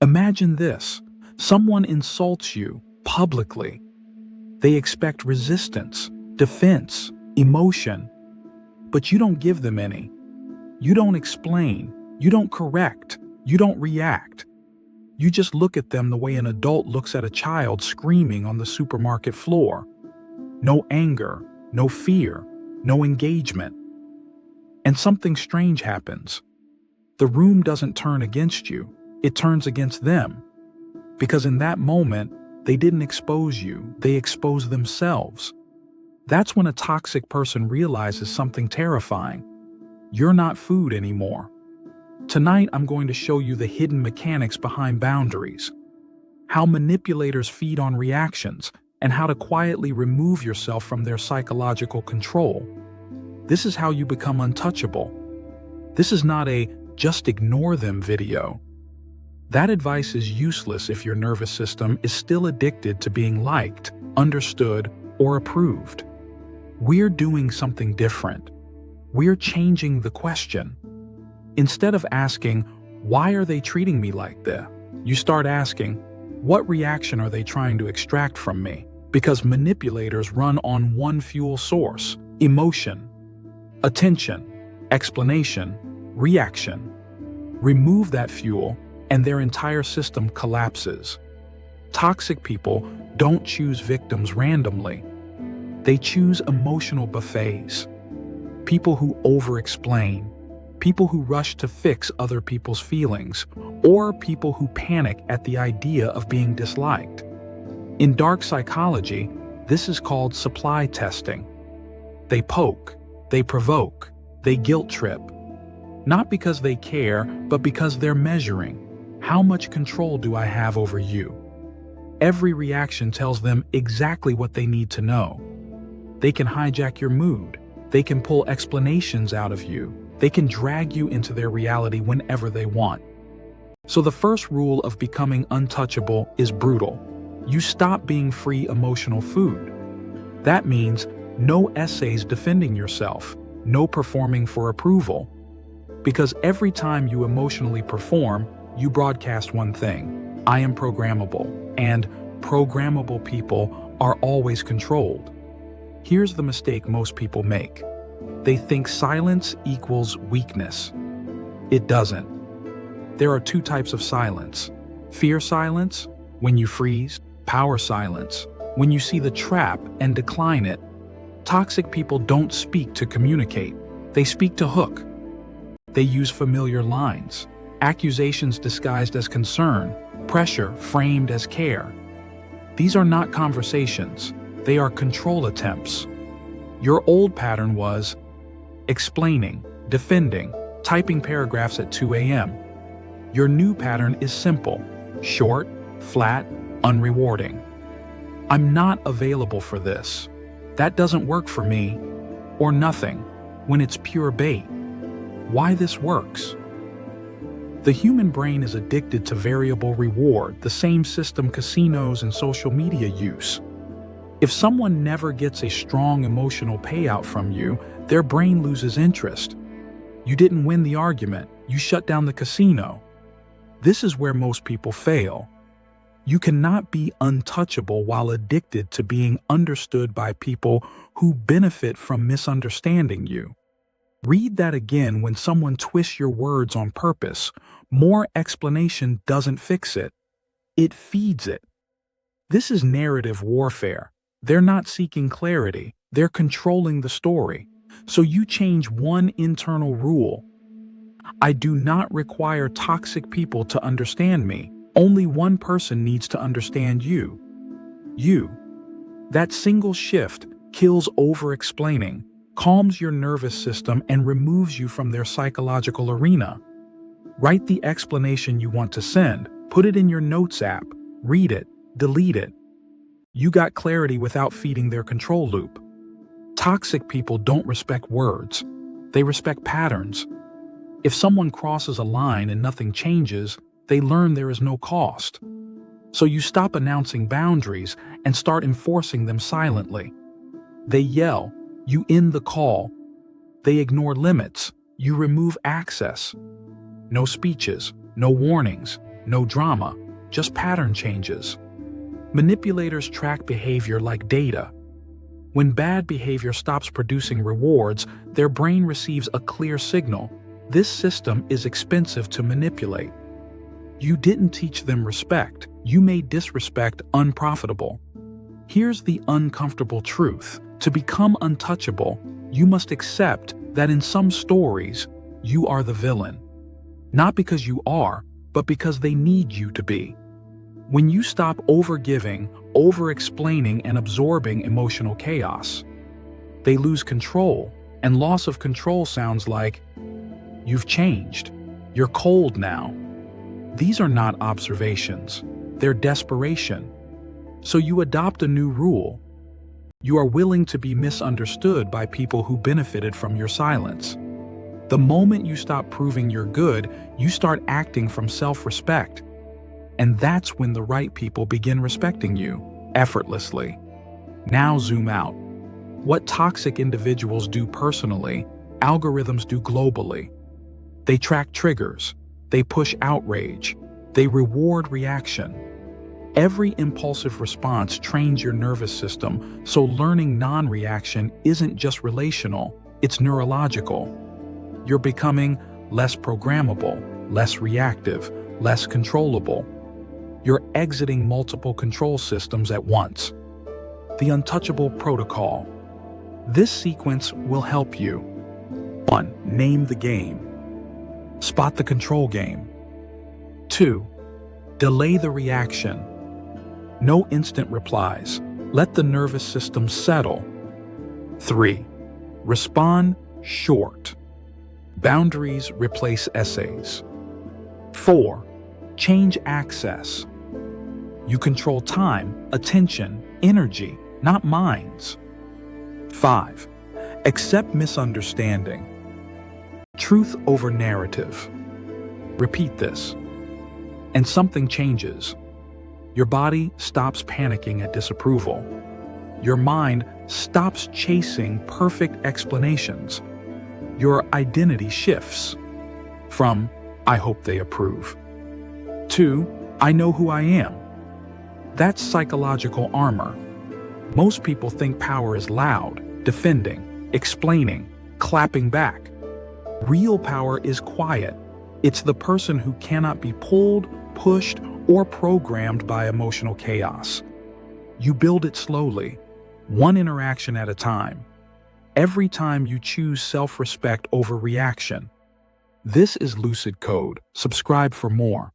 Imagine this. Someone insults you publicly. They expect resistance, defense, emotion, but you don't give them any. You don't explain, you don't correct, you don't react. You just look at them the way an adult looks at a child screaming on the supermarket floor. No anger, no fear, no engagement. And something strange happens. The room doesn't turn against you, it turns against them. Because in that moment, they didn't expose you, they exposed themselves. That's when a toxic person realizes something terrifying. You're not food anymore. Tonight, I'm going to show you the hidden mechanics behind boundaries, how manipulators feed on reactions, and how to quietly remove yourself from their psychological control. This is how you become untouchable. This is not a "just ignore them" video. That advice is useless if your nervous system is still addicted to being liked, understood, or approved. We're doing something different. We're changing the question. Instead of asking, "Why are they treating me like this?" you start asking, "What reaction are they trying to extract from me?" Because manipulators run on one fuel source: emotion, attention, explanation, reaction. Remove that fuel, and their entire system collapses. Toxic people don't choose victims randomly. They choose emotional buffets. People who over-explain, people who rush to fix other people's feelings, or people who panic at the idea of being disliked. In dark psychology, this is called supply testing. They poke, they provoke, they guilt trip. Not because they care, but because they're measuring. How much control do I have over you? Every reaction tells them exactly what they need to know. They can hijack your mood. They can pull explanations out of you. They can drag you into their reality whenever they want. So the first rule of becoming untouchable is brutal. You stop being free emotional food. That means no essays defending yourself, no performing for approval. Because every time you emotionally perform, you broadcast one thing: I am programmable, and programmable people are always controlled. Here's the mistake most people make. They think silence equals weakness. It doesn't. There are two types of silence: fear silence, when you freeze; power silence, when you see the trap and decline it. Toxic people don't speak to communicate. They speak to hook. They use familiar lines, accusations disguised as concern, pressure framed as care. These are not conversations. They are control attempts. Your old pattern was explaining, defending, typing paragraphs at 2 a.m. Your new pattern is simple, short, flat, unrewarding. I'm not available for this. That doesn't work for me. Or nothing, when it's pure bait. Why this works? The human brain is addicted to variable reward, the same system casinos and social media use. If someone never gets a strong emotional payout from you, their brain loses interest. You didn't win the argument, you shut down the casino. This is where most people fail. You cannot be untouchable while addicted to being understood by people who benefit from misunderstanding you. Read that again. When someone twists your words on purpose, more explanation doesn't fix it. It feeds it. This is narrative warfare. They're not seeking clarity. They're controlling the story. So you change one internal rule. I do not require toxic people to understand me. Only one person needs to understand you. You. That single shift kills over-explaining, calms your nervous system, and removes you from their psychological arena. Write the explanation you want to send. Put it in your notes app. Read it. Delete it. You got clarity without feeding their control loop. Toxic people don't respect words. They respect patterns. If someone crosses a line and nothing changes, they learn there is no cost. So you stop announcing boundaries and start enforcing them silently. They yell, you end the call. They ignore limits, you remove access. No speeches, no warnings, no drama, just pattern changes. Manipulators track behavior like data. When bad behavior stops producing rewards, their brain receives a clear signal. This system is expensive to manipulate. You didn't teach them respect. You made disrespect unprofitable. Here's the uncomfortable truth. To become untouchable, you must accept that in some stories, you are the villain. Not because you are, but because they need you to be. When you stop overgiving, over-explaining, and absorbing emotional chaos, they lose control, and loss of control sounds like, "You've changed. You're cold now." These are not observations. They're desperation. So you adopt a new rule. You are willing to be misunderstood by people who benefited from your silence. The moment you stop proving you're good, you start acting from self-respect. And that's when the right people begin respecting you, effortlessly. Now zoom out. What toxic individuals do personally, algorithms do globally. They track triggers. They push outrage. They reward reaction. Every impulsive response trains your nervous system, so learning non-reaction isn't just relational, it's neurological. You're becoming less programmable, less reactive, less controllable. You're exiting multiple control systems at once. The Untouchable Protocol. This sequence will help you. 1. Name the game. Spot the control game. 2. Delay the reaction. No instant replies. Let the nervous system settle. 3. Respond short. Boundaries replace essays. 4. Change access. You control time, attention, energy, not minds. 5. Accept misunderstanding. Truth over narrative. Repeat this, and something changes. Your body stops panicking at disapproval. Your mind stops chasing perfect explanations. Your identity shifts from, "I hope they approve," to, "I know who I am." That's psychological armor. Most people think power is loud, defending, explaining, clapping back. Real power is quiet. It's the person who cannot be pulled, pushed, or programmed by emotional chaos. You build it slowly, one interaction at a time. Every time you choose self-respect over reaction. This is Lucid Code. Subscribe for more.